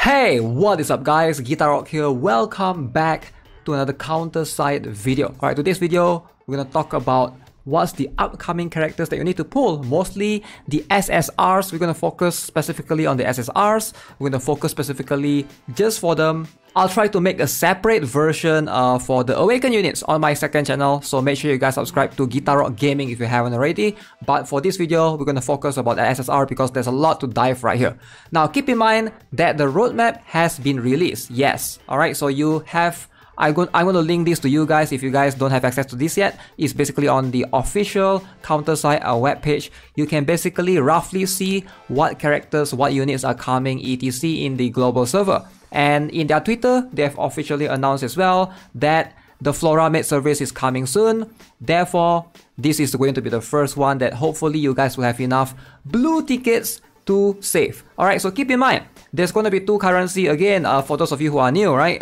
Hey, what is up guys? GuitarRock here. Welcome back to another CounterSide video. Alright, today's video, we're gonna talk about what's the upcoming characters that you need to pull. Mostly the SSRs. We're gonna focus specifically on the SSRs. We're gonna focus specifically just for them. I'll try to make a separate version for the Awaken units on my second channel, so make sure you guys subscribe to GuitarRock Gaming if you haven't already. But for this video, we're going to focus about the SSR because there's a lot to dive right here. Now, keep in mind that the roadmap has been released. Yes, alright, so you have... I'm going to link this to you guys if you guys don't have access to this yet. It's basically on the official CounterSide webpage. You can basically roughly see what characters, what units are coming etc. in the global server. And in their Twitter, they have officially announced as well that the Flora Mate service is coming soon. Therefore, this is going to be the first one that hopefully you guys will have enough blue tickets to save. Alright, so keep in mind, there's going to be two currency again for those of you who are new, right?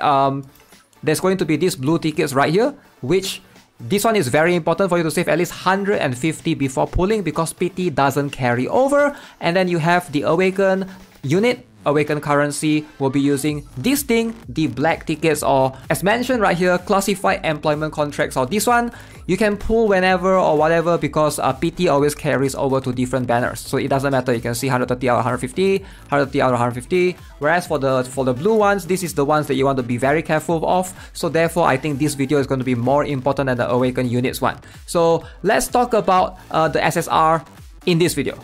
There's going to be these blue tickets right here, which this one is very important for you to save at least 150 before pulling because PT doesn't carry over. And then you have the Awaken unit. Awaken currency will be using this thing, the black tickets, or as mentioned right here, classified employment contracts, or this one you can pull whenever or whatever because PT always carries over to different banners, so it doesn't matter. You can see 130 out of 150, 130 out of 150. Whereas for the blue ones, this is the ones that you want to be very careful of. So therefore, I think this video is going to be more important than the Awaken units one. So let's talk about the SSR in this video.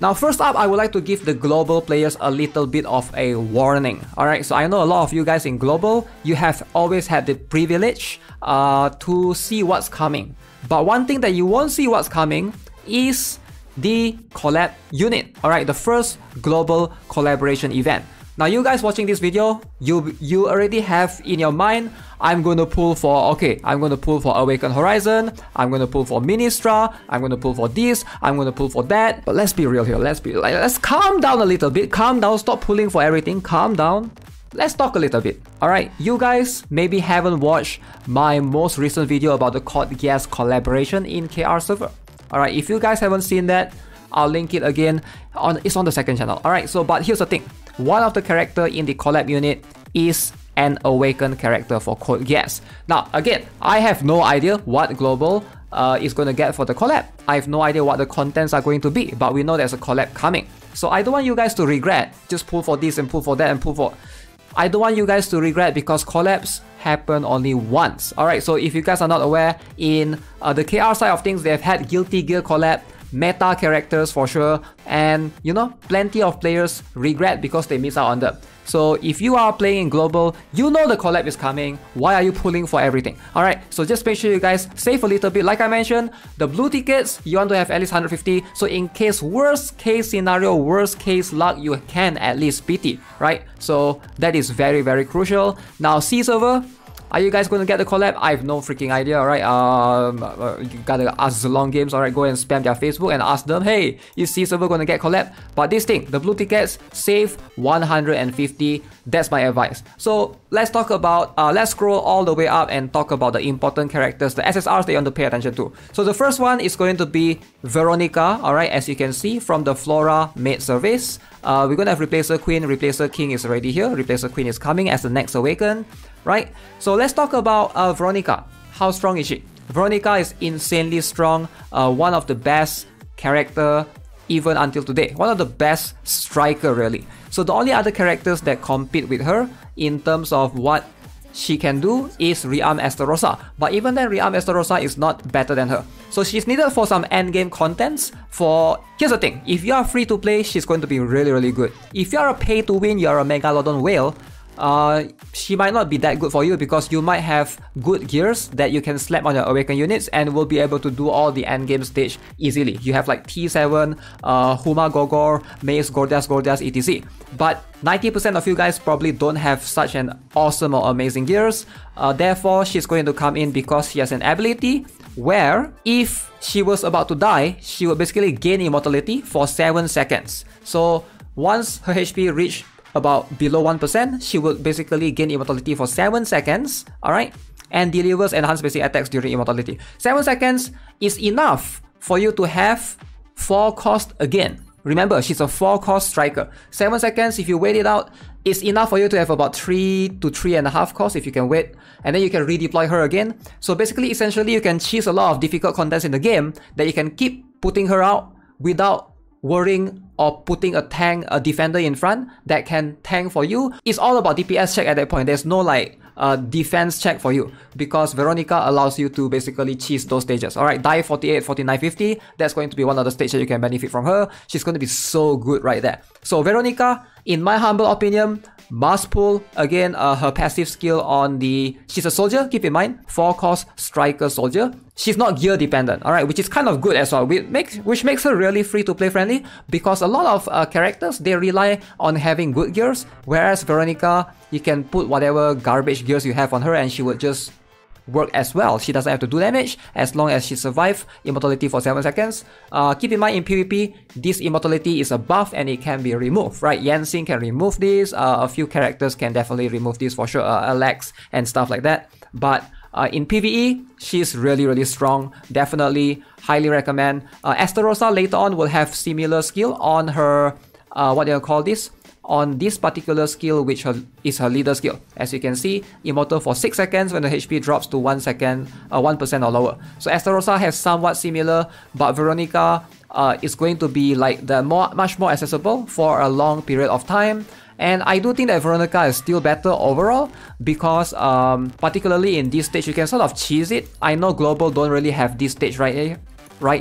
Now, first up, I would like to give the global players a little bit of a warning. Alright, so I know a lot of you guys in global, you have always had the privilege to see what's coming. But one thing that you won't see what's coming is the CoLLAB unit. Alright, the first global collaboration event. Now, you guys watching this video, you already have in your mind, I'm going to pull for, I'm going to pull for Awaken Horizon, I'm going to pull for Ministra, I'm going to pull for this, I'm going to pull for that. But let's be real here, let's calm down a little bit, calm down, stop pulling for everything, calm down. Let's talk a little bit. Alright, you guys maybe haven't watched my most recent video about the Code Geass collaboration in KR server. Alright, if you guys haven't seen that, I'll link it again, it's on the second channel. Alright, so but here's the thing. One of the character in the CoLLAB unit is an Awaken character for Code Geass. Now, again, I have no idea what global is going to get for the CoLLAB. I have no idea what the contents are going to be, but we know there's a CoLLAB coming. So I don't want you guys to regret, just pull for this and pull for that and pull for... I don't want you guys to regret because collabs happen only once. Alright, so if you guys are not aware, in the KR side of things, they've had Guilty Gear collab, meta characters for sure, and you know, plenty of players regret because they miss out on them. So if you are playing in global, you know the collab is coming. Why are you pulling for everything? Alright, so just make sure you guys save a little bit. Like I mentioned, the blue tickets, you want to have at least 150. So in case, worst case scenario, worst case luck, you can at least PT, right? So that is very, very crucial. Now, C server, are you guys going to get the collab? I have no freaking idea, alright? You gotta ask Zilong Games, alright? Go and spam their Facebook and ask them, hey, is C server going to get collab? But this thing, the blue tickets, save 150. That's my advice. So let's talk about, let's scroll all the way up and talk about the important characters, the SSRs that you want to pay attention to. So the first one is going to be Veronica, alright? As you can see from the Flora Mate service. We're going to have Replacer Queen, Replacer King is already here. Replacer Queen is coming as the next Awaken. Right, so let's talk about Veronica. How strong is she? Veronica is insanely strong, one of the best character even until today, one of the best striker really. So the only other characters that compete with her in terms of what she can do is Rearm Estarossa, but even then Rearm Estarossa is not better than her. So she's needed for some endgame contents. Here's the thing, if you are free to play, she's going to be really, really good. If you are a pay to win, you are a Megalodon whale, she might not be that good for you because you might have good gears that you can slap on your Awaken units and will be able to do all the endgame stage easily. You have like T7, Huma Gogor, Mace, Gordias, etc. But 90% of you guys probably don't have such an awesome or amazing gears. Therefore, she's going to come in because she has an ability where if she was about to die, she would basically gain immortality for 7 seconds. So once her HP reached about below 1%, she will basically gain immortality for 7 seconds, alright? And delivers enhanced basic attacks during immortality. 7 seconds is enough for you to have 4 cost again. Remember, she's a 4-cost striker. 7 seconds, if you wait it out, it's enough for you to have about 3 to 3.5 costs if you can wait. And then you can redeploy her again. So basically, essentially, you can cheese a lot of difficult contests in the game that you can keep putting her out without worrying or putting a defender in front that can tank for you. It's all about DPS check at that point. There's no like defense check for you, because Veronica allows you to basically cheese those stages. Alright, die 48, 49, 50. That's going to be one of the stages that you can benefit from her. She's going to be so good right there. So Veronica, in my humble opinion, must pull. Again, her passive skill on the... She's a soldier, keep in mind. 4-cost striker soldier. She's not gear dependent, alright, which is kind of good as well, which makes her really free to play friendly, because a lot of characters, they rely on having good gears, whereas Veronica, you can put whatever garbage gears you have on her and she would just work as well. She doesn't have to do damage as long as she survives immortality for 7 seconds. Keep in mind, in PvP, this immortality is a buff and it can be removed, right? Yansing can remove this, a few characters can definitely remove this for sure, Alex and stuff like that. But in PvE, she's really strong. Definitely, highly recommend. Esterosa later on will have similar skill on her, what do you call this? On this particular skill, which is her leader skill. As you can see, immortal for 6 seconds when the HP drops to 1% or lower. So Esterosa has somewhat similar, but Veronica is going to be like the much more accessible for a long period of time. And I do think that Veronica is still better overall, because particularly in this stage, you can sort of cheese it. I know Global don't really have this stage right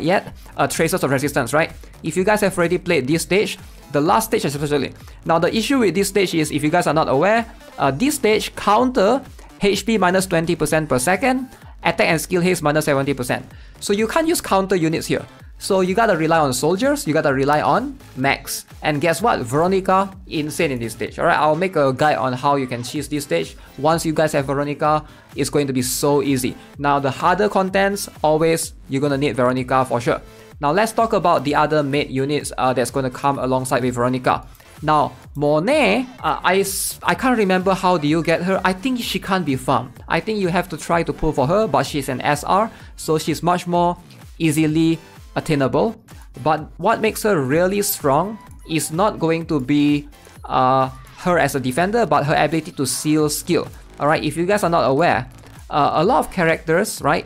yet. Traces of Resistance, right? If you guys have already played this stage, the last stage especially. Now the issue with this stage is, if you guys are not aware, this stage counter HP minus 20% per second, attack and skill haste minus 70%. So you can't use counter units here. So you gotta rely on soldiers, you gotta rely on mechs. And guess what? Veronica, insane in this stage. Alright, I'll make a guide on how you can cheese this stage. Once you guys have Veronica, it's going to be so easy. Now the harder contents, always you're gonna need Veronica for sure. Now let's talk about the other mate units that's going to come alongside with Veronica. Now Monet, I can't remember how do you get her. I think she can't be farmed. I think you have to try to pull for her, but she's an SR, so she's much more easily attainable. But what makes her really strong is not going to be her as a defender, but her ability to seal skill. Alright, if you guys are not aware, a lot of characters, right,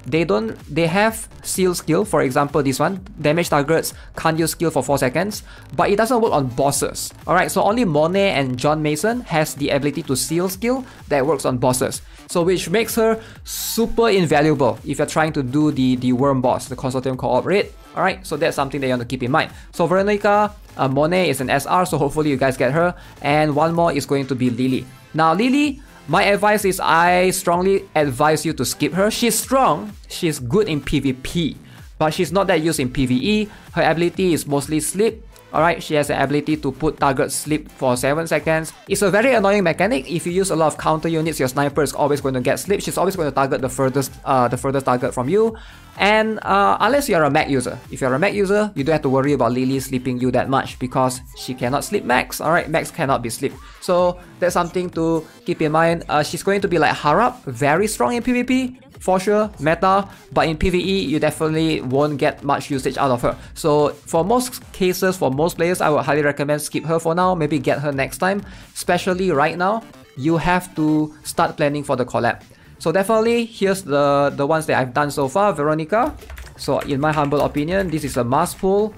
they have seal skill. For example, this one, damage targets can't use skill for 4 seconds, but it doesn't work on bosses. Alright, so only Monet and John Mason has the ability to seal skill that works on bosses. So which makes her super invaluable if you're trying to do the worm boss, the Consortium Co-op raid. Alright, so that's something that you want to keep in mind. So Veronica, Monet is an SR, so hopefully you guys get her. And one more is going to be Lily. Now Lily, my advice is, I strongly advise you to skip her. She's strong, she's good in PvP, but she's not that used in PvE. Her ability is mostly sleep. Alright, she has the ability to put target sleep for 7 seconds. It's a very annoying mechanic. If you use a lot of counter units, your sniper is always going to get sleep. She's always going to target the furthest target from you. And unless you're a mech user. If you're a mech user, you don't have to worry about Lily sleeping you that much, because she cannot sleep max. Alright, max cannot be sleep. So that's something to keep in mind. She's going to be like Harap, very strong in PvP. For sure, meta, but in PvE, you definitely won't get much usage out of her. So for most cases, for most players, I would highly recommend skip her for now, maybe get her next time. Especially right now, you have to start planning for the collab. So definitely, here's the ones that I've done so far. Veronica, so in my humble opinion, this is a must pull.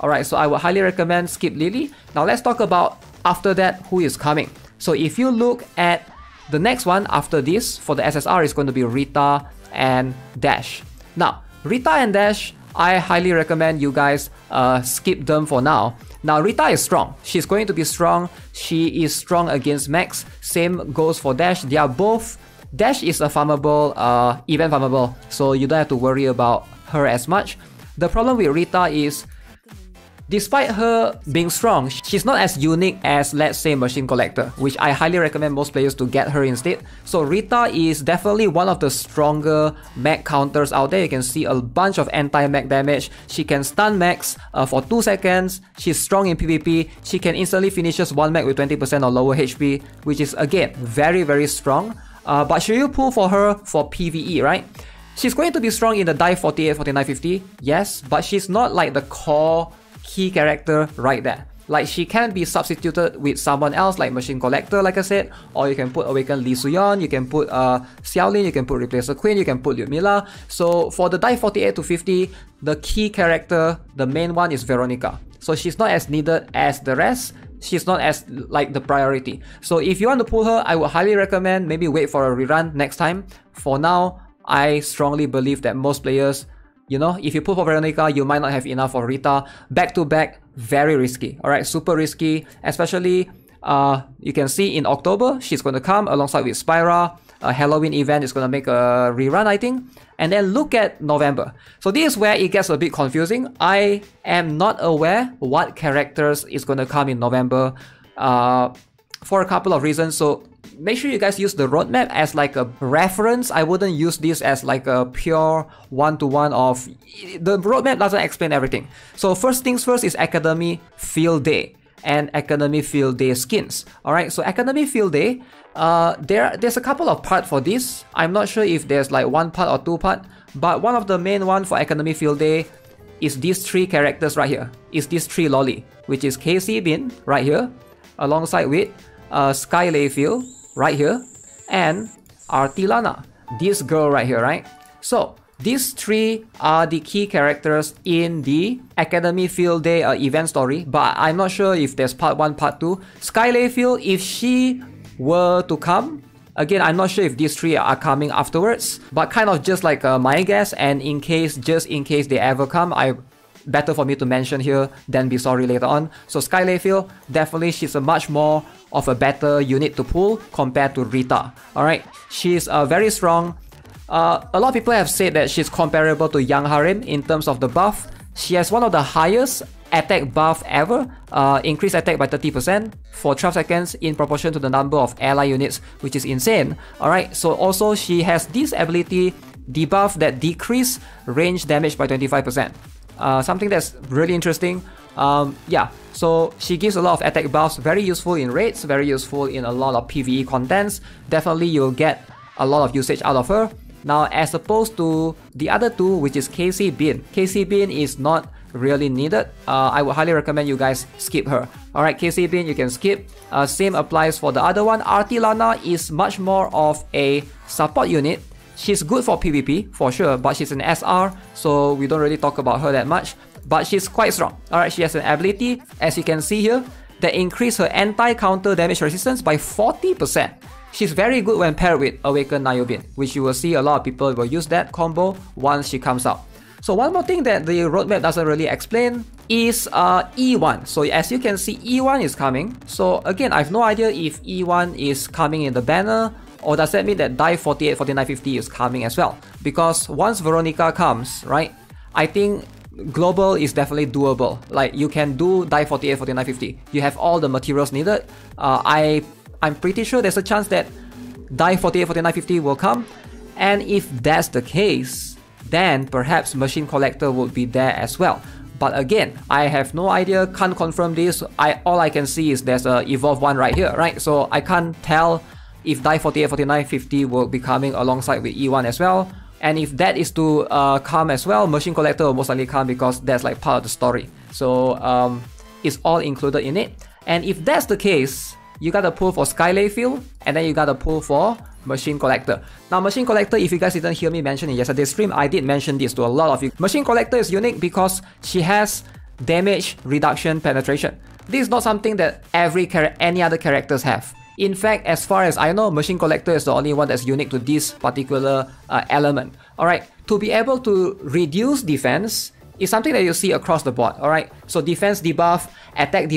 Alright, so I would highly recommend skip Lily. Now let's talk about after that, who is coming. So if you look at the next one after this, for the SSR, is going to be Rita and Dash. Now, Rita and Dash, I highly recommend you guys skip them for now. Now, Rita is strong. She's going to be strong. She is strong against mechs. Same goes for Dash. They are both... Dash is a farmable, event farmable, so you don't have to worry about her as much. The problem with Rita is, despite her being strong, she's not as unique as, let's say, Machine Collector, which I highly recommend most players to get her instead. So Rita is definitely one of the stronger mech counters out there. You can see a bunch of anti-mech damage. She can stun mechs for 2 seconds. She's strong in PvP. She can instantly finish just one mech with 20% or lower HP, which is, again, very strong. But should you pull for her for PvE, right? She's going to be strong in the die 48, 49, 50, yes, but she's not like the core key character right there. Like, she can be substituted with someone else like Machine Collector, like I said, or you can put Awaken Lee Suyeon, you can put Xiaolin, you can put Replacer Queen, you can put Lyudmila. So for the die 48 to 50, the key character, the main one is Veronica. So she's not as needed as the rest. She's not as like the priority. So if you want to pull her, I would highly recommend maybe wait for a rerun next time. For now, I strongly believe that most players, you know, if you pull for Veronica, you might not have enough for Rita. Back to back, very risky. Alright, super risky. Especially, you can see in October, she's going to come alongside with Spyra. A Halloween event is going to make a rerun, I think. And then look at November. So this is where it gets a bit confusing. I am not aware what characters is going to come in November for a couple of reasons. So make sure you guys use the roadmap as like a reference. I wouldn't use this as like a pure one-to-one of... The roadmap doesn't explain everything. So first things first is Academy Field Day and Academy Field Day skins. Alright, so Academy Field Day, there's a couple of parts for this. I'm not sure if there's like one part or two part, but one of the main one for Academy Field Day is these three characters right here. Is these three lolly, which is Casey Bin right here, alongside with Sky Layfield right here, and Artilana, this girl right here, right? So these three are the key characters in the Academy Field Day event story, but I'm not sure if there's part 1, part 2. Sky Layfield, if she were to come, again, I'm not sure if these three are coming afterwards, but kind of just like my guess, and just in case they ever come, better for me to mention here than be sorry later on. So Sky Layfield, definitely she's a much more of a better unit to pull compared to Rita. Alright, she's very strong. A lot of people have said that she's comparable to Young Harim in terms of the buff. She has one of the highest attack buff ever, increased attack by 30% for 12 seconds in proportion to the number of ally units, which is insane. Alright, so also she has this ability, debuff, that decrease range damage by 25%. Something that's really interesting. Yeah, so she gives a lot of attack buffs, very useful in raids, very useful in a lot of PvE contents. Definitely you'll get a lot of usage out of her. Now, as opposed to the other two, which is Casey Bin. Casey Bin is not really needed. I would highly recommend you guys skip her. Alright, Casey Bin you can skip. Same applies for the other one. Artilana is much more of a support unit. She's good for PvP, for sure, but she's an SR, so we don't really talk about her that much. But she's quite strong. Alright, she has an ability, as you can see here, that increase her anti-counter damage resistance by 40%. She's very good when paired with Awakened Nayobin, which you will see a lot of people will use that combo once she comes out. So one more thing that the roadmap doesn't really explain is E1. So as you can see, E1 is coming. So again, I have no idea if E1 is coming in the banner, or does that mean that die 48, 49, 50 is coming as well? Because once Veronica comes, right, I think global is definitely doable. Like, you can do die 48, 49, 50. You have all the materials needed. I'm pretty sure there's a chance that die 48, 49, 50 will come. And if that's the case, then perhaps Machine Collector would be there as well. But again, I have no idea, can't confirm this. All I can see is there's a Evolve 1 right here, right? So I can't tell if die 48, 49, 50 will be coming alongside with E1 as well. And if that is to come as well, Machine Collector will most likely come because that's like part of the story. So it's all included in it. And if that's the case, you gotta pull for Sky Layfield, and then you gotta pull for Machine Collector. Now, Machine Collector, if you guys didn't hear me mention in yesterday's stream, I did mention this to a lot of you. Machine Collector is unique because she has damage reduction penetration. This is not something that any other characters have. In fact, as far as I know, Machine Collector is the only one that's unique to this particular element. Alright, to be able to reduce defense is something that you see across the board. Alright, so defense debuff, attack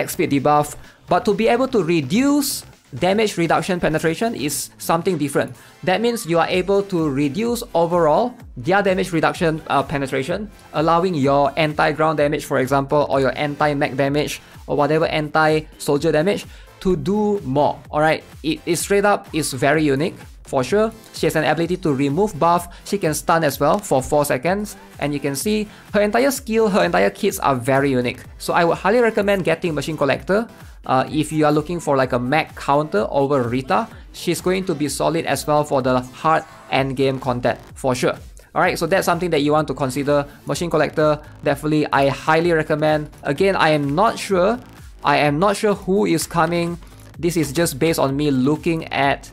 speed debuff, but to be able to reduce damage reduction penetration is something different. That means you are able to reduce overall their damage reduction penetration, allowing your anti-ground damage, for example, or your anti-mech damage, or whatever anti-soldier damage to do more. Alright, it straight up is very unique for sure. She has an ability to remove buff. She can stun as well for 4 seconds, and you can see her entire skill, her entire kits are very unique. So I would highly recommend getting Machine Collector. If you are looking for like a mech counter over Rita, she's going to be solid as well for the hard endgame content for sure. Alright, so that's something that you want to consider. Machine Collector, definitely I highly recommend. Again, I am not sure who is coming. This is just based on me looking at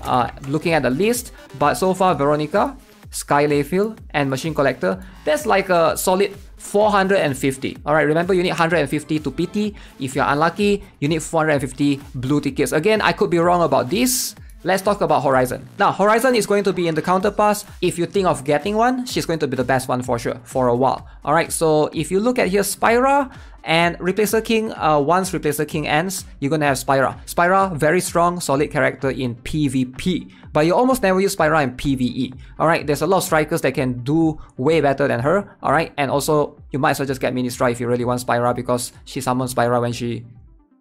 the list, but so far Veronica, Sky Layfield, and Machine Collector, that's like a solid 450. Alright, remember you need 150 to PT. If you're unlucky, you need 450 blue tickets. Again, I could be wrong about this. Let's talk about Horizon. Now, Horizon is going to be in the counter pass. If you think of getting one, she's going to be the best one for sure, for a while. Alright, so if you look at here, Spyra and Replacer King, once Replacer King ends, you're gonna have Spyra. Spyra, very strong, solid character in PvP. But you almost never use Spyra in PvE. Alright, there's a lot of strikers that can do way better than her. Alright, and also, you might as well just get Ministra if you really want Spyra, because she summons Spyra when she...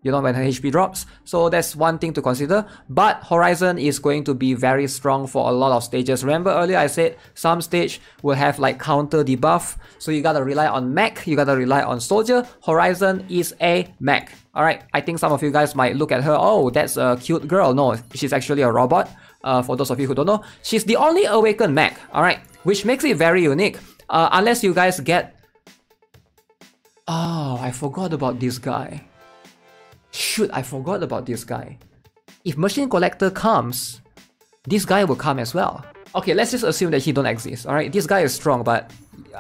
when her HP drops. So that's one thing to consider. But Horizon is going to be very strong for a lot of stages. Remember earlier I said some stage will have like counter debuff. So you gotta rely on mech, you gotta rely on soldier. Horizon is a mech. Alright, I think some of you guys might look at her, oh, that's a cute girl. No, she's actually a robot. For those of you who don't know, she's the only awakened mech. Alright, which makes it very unique. Unless you guys get... Oh, I forgot about this guy. Shoot, I forgot about this guy. If Machine Collector comes, this guy will come as well. Okay, let's just assume that he don't exist. Alright, this guy is strong, but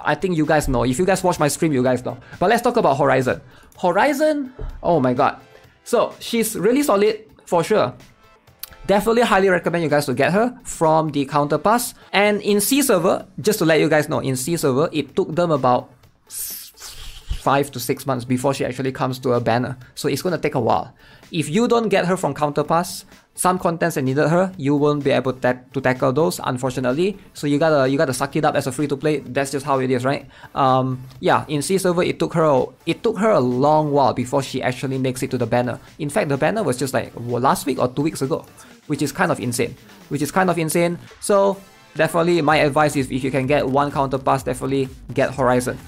I think you guys know. If you guys watch my stream, you guys know. But let's talk about Horizon. Horizon, oh my god. So, she's really solid, for sure. Definitely highly recommend you guys to get her from the counter pass. And in C server, just to let you guys know, in C server, it took them about 5 to 6 months before she actually comes to a banner. So it's gonna take a while. If you don't get her from counter pass, some contents that needed her, you won't be able to tackle those, unfortunately. So you gotta suck it up as a free to play. That's just how it is, right? Yeah, in C server it took her a long while before she actually makes it to the banner. In fact, the banner was just like last week or 2 weeks ago, which is kind of insane. So definitely my advice is if you can get one counter pass, definitely get Horizon.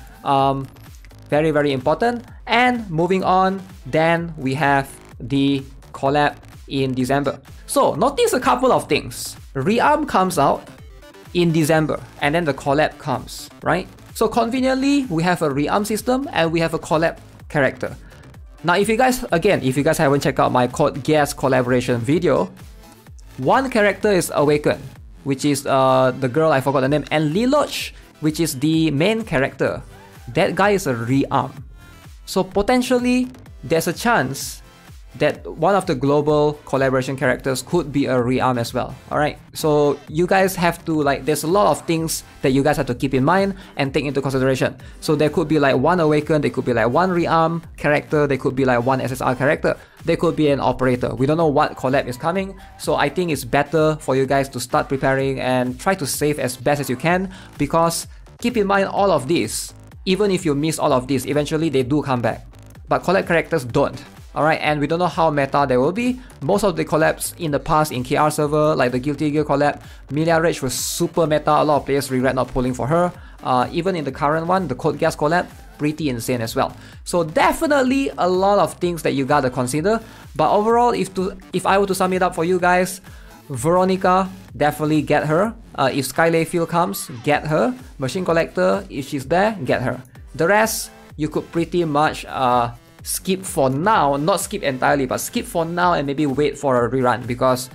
Very, very important. And moving on, then we have the collab in December. So notice a couple of things. Rearm comes out in December and then the collab comes, right? So conveniently, we have a rearm system and we have a collab character. Now, if you guys haven't checked out my Code Geass collaboration video, one character is Awakened, which is the girl, I forgot the name, and Liloch, which is the main character. That guy is a rearm. So potentially, there's a chance that one of the global collaboration characters could be a rearm as well. Alright, so you guys have to, like, there's a lot of things that you guys have to keep in mind and take into consideration. So there could be like one Awakened, there could be like one rearm character, there could be like one SSR character, there could be an operator. We don't know what collab is coming, so I think it's better for you guys to start preparing and try to save as best as you can, because keep in mind all of this. Even if you miss all of this, eventually they do come back. But collab characters don't. Alright, and we don't know how meta they will be. Most of the collabs in the past in KR server, like the Guilty Gear collab, Milia Rage was super meta. A lot of players regret not pulling for her. Even in the current one, the Code Geass collab, pretty insane as well. So definitely a lot of things that you gotta consider. But overall, if I were to sum it up for you guys, Veronica, definitely get her. If Sky Layfield comes, get her. Machine Collector, if she's there, get her. The rest, you could pretty much skip for now. Not skip entirely, but skip for now and maybe wait for a rerun. Because,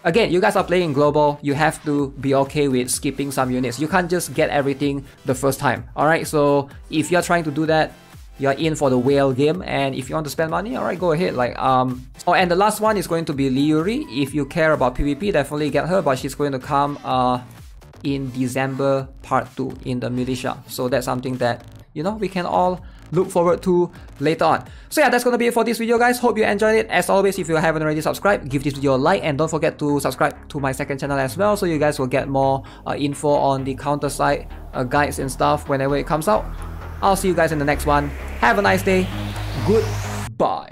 again, you guys are playing global. You have to be okay with skipping some units. You can't just get everything the first time. Alright, so if you're trying to do that, you're in for the whale game, and if you want to spend money, alright, go ahead. Like oh, and the last one is going to be Liuri. If you care about PvP, definitely get her, but she's going to come in December part 2 in the militia. So that's something that, you know, we can all look forward to later on. So yeah, that's gonna be it for this video, guys. Hope you enjoyed it. As always, if you haven't already subscribed, give this video a like, and don't forget to subscribe to my second channel as well, so you guys will get more info on the CounterSide guides and stuff whenever it comes out. I'll see you guys in the next one. Have a nice day. Goodbye.